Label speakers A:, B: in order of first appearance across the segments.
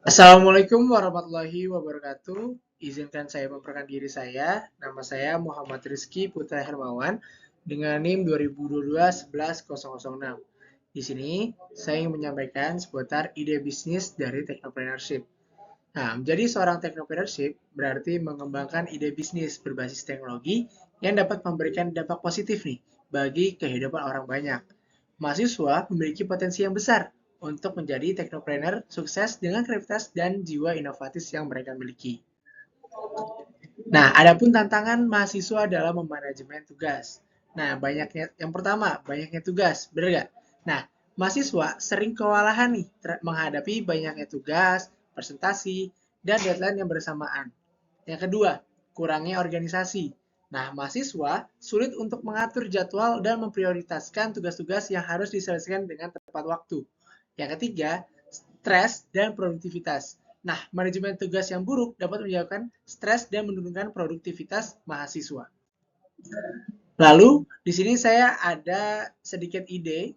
A: Assalamualaikum warahmatullahi wabarakatuh. Izinkan saya memperkenalkan diri saya. Nama saya Muhammad Rizky Putra Hermawan dengan NIM 2022-11-006. Di sini saya ingin menyampaikan seputar ide bisnis dari technopreneurship. Nah, menjadi seorang technopreneurship berarti mengembangkan ide bisnis berbasis teknologi yang dapat memberikan dampak positif nih bagi kehidupan orang banyak. Mahasiswa memiliki potensi yang besar untuk menjadi teknopreneur sukses dengan kreativitas dan jiwa inovatif yang mereka miliki. Nah, adapun tantangan mahasiswa dalam memanajemen tugas. Nah, yang pertama, banyaknya tugas, benar nggak? Nah, mahasiswa sering kewalahan nih menghadapi banyaknya tugas, presentasi, dan deadline yang bersamaan. Yang kedua, kurangnya organisasi. Nah, mahasiswa sulit untuk mengatur jadwal dan memprioritaskan tugas-tugas yang harus diselesaikan dengan tepat waktu. Yang ketiga, stres dan produktivitas. Nah, manajemen tugas yang buruk dapat menyebabkan stres dan menurunkan produktivitas mahasiswa. Lalu, di sini saya ada sedikit ide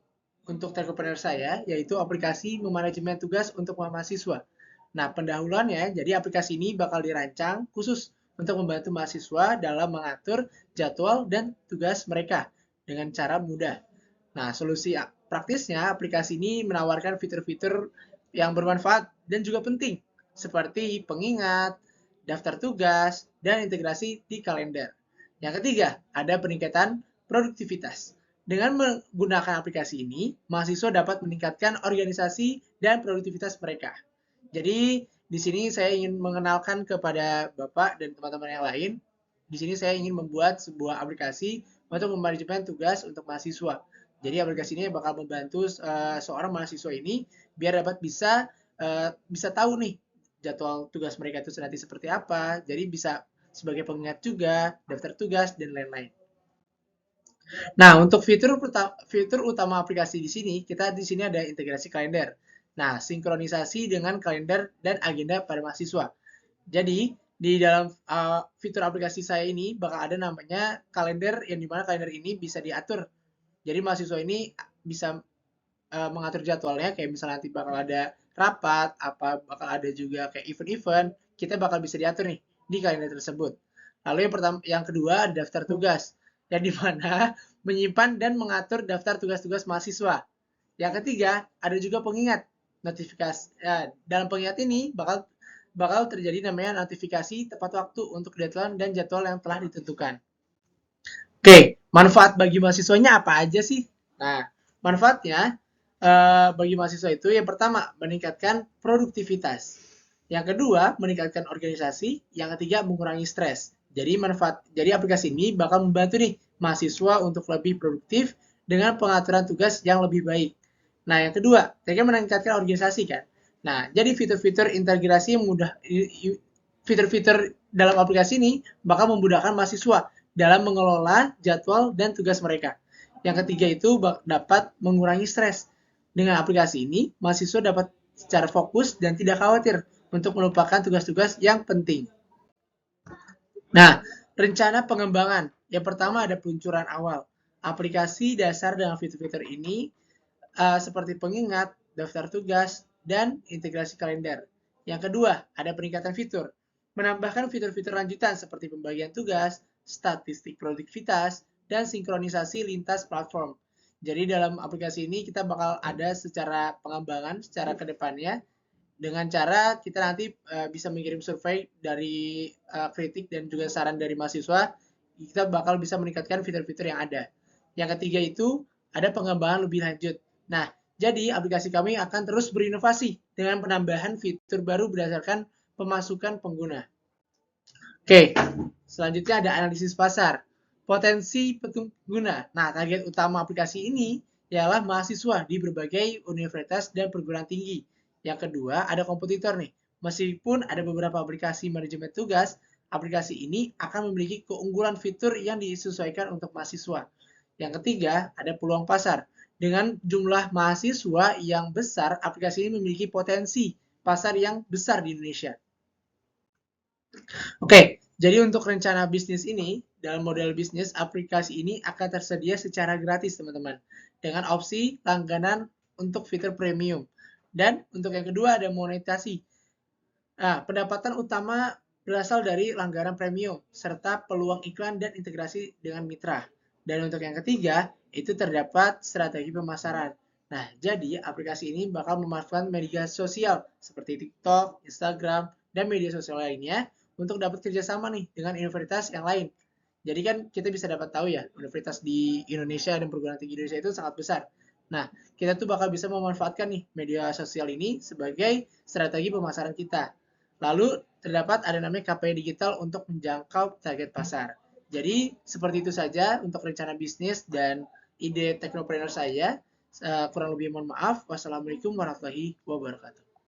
A: untuk entrepreneur saya, yaitu aplikasi memanajemen tugas untuk mahasiswa. Nah, pendahuluannya, jadi aplikasi ini bakal dirancang khusus untuk membantu mahasiswa dalam mengatur jadwal dan tugas mereka dengan cara mudah. Nah, solusi praktisnya, aplikasi ini menawarkan fitur-fitur yang bermanfaat dan juga penting, seperti pengingat, daftar tugas, dan integrasi di kalender. Yang ketiga, ada peningkatan produktivitas. Dengan menggunakan aplikasi ini, mahasiswa dapat meningkatkan organisasi dan produktivitas mereka. Jadi, di sini saya ingin mengenalkan kepada Bapak dan teman-teman yang lain. Di sini saya ingin membuat sebuah aplikasi untuk memanajemen tugas untuk mahasiswa. Jadi aplikasi ini bakal membantu seorang mahasiswa ini biar dapat bisa tahu nih jadwal tugas mereka itu nanti seperti apa. Jadi bisa sebagai pengingat juga, daftar tugas dan lain-lain. Nah, untuk fitur utama aplikasi di sini, kita di sini ada integrasi kalender. Nah, sinkronisasi dengan kalender dan agenda pada mahasiswa. Jadi, di dalam fitur aplikasi saya ini bakal ada namanya kalender, yang dimana kalender ini bisa diatur. Jadi mahasiswa ini bisa mengatur jadwalnya, kayak misalnya nanti bakal ada rapat, bakal ada juga kayak event-event, kita bakal bisa diatur nih di kalender tersebut. Lalu yang kedua ada daftar tugas, yang dimana menyimpan dan mengatur daftar tugas-tugas mahasiswa. Yang ketiga ada juga pengingat notifikasi. Dalam pengingat ini bakal terjadi namanya notifikasi tepat waktu untuk deadline dan jadwal yang telah ditentukan. Oke, manfaat bagi mahasiswanya apa aja sih? Nah, manfaatnya bagi mahasiswa itu yang pertama meningkatkan produktivitas, yang kedua meningkatkan organisasi, yang ketiga mengurangi stres. Jadi aplikasi ini bakal membantu nih mahasiswa untuk lebih produktif dengan pengaturan tugas yang lebih baik. Nah, yang kedua, mereka meningkatkan organisasi kan. Nah, jadi fitur-fitur integrasi mudah fitur-fitur dalam aplikasi ini bakal memudahkan mahasiswa dalam mengelola jadwal dan tugas mereka. Yang ketiga itu dapat mengurangi stres. Dengan aplikasi ini, mahasiswa dapat secara fokus dan tidak khawatir untuk melupakan tugas-tugas yang penting. Nah, rencana pengembangan. Yang pertama ada peluncuran awal. Aplikasi dasar dengan fitur-fitur ini seperti pengingat, daftar tugas, dan integrasi kalender. Yang kedua, ada peningkatan fitur. Menambahkan fitur-fitur lanjutan seperti pembagian tugas, statistik produktivitas, dan sinkronisasi lintas platform. Jadi dalam aplikasi ini kita bakal ada secara pengembangan secara kedepannya dengan cara kita nanti bisa mengirim survei dari kritik dan juga saran dari mahasiswa, kita bakal bisa meningkatkan fitur-fitur yang ada. Yang ketiga itu ada pengembangan lebih lanjut. Nah, jadi aplikasi kami akan terus berinovasi dengan penambahan fitur baru berdasarkan pemasukan pengguna. Oke, selanjutnya ada analisis pasar. Potensi pengguna. Nah, target utama aplikasi ini ialah mahasiswa di berbagai universitas dan perguruan tinggi. Yang kedua, ada kompetitor nih. Meskipun ada beberapa aplikasi manajemen tugas, aplikasi ini akan memiliki keunggulan fitur yang disesuaikan untuk mahasiswa. Yang ketiga, ada peluang pasar. Dengan jumlah mahasiswa yang besar, aplikasi ini memiliki potensi pasar yang besar di Indonesia. Oke, jadi untuk rencana bisnis ini, dalam model bisnis, aplikasi ini akan tersedia secara gratis, teman-teman. Dengan opsi langganan untuk fitur premium. Dan untuk yang kedua ada monetasi. Nah, pendapatan utama berasal dari langganan premium, serta peluang iklan dan integrasi dengan mitra. Dan untuk yang ketiga, itu terdapat strategi pemasaran. Nah, jadi aplikasi ini bakal memanfaatkan media sosial seperti TikTok, Instagram, dan media sosial lainnya untuk dapat kerjasama nih dengan universitas yang lain. Jadi kan kita bisa dapat tahu ya, universitas di Indonesia dan perguruan tinggi Indonesia itu sangat besar. Nah, kita tuh bakal bisa memanfaatkan nih media sosial ini sebagai strategi pemasaran kita. Lalu terdapat ada namanya KPI digital untuk menjangkau target pasar. Jadi seperti itu saja untuk rencana bisnis dan ide teknopreneur saya. Kurang lebih mohon maaf. Wassalamualaikum warahmatullahi wabarakatuh.